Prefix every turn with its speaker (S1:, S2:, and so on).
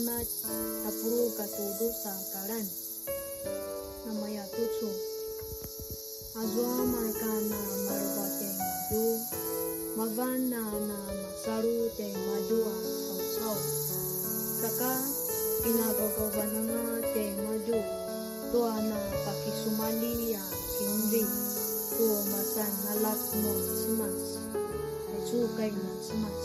S1: sunat tapuru katudu sakaran namaya tutsu azwa markana marwate maju magana na masaru te majua sau saka pinagagawananga te maju tuana pakisumali ya kindri tuo masan nalat mo simas sukay na simas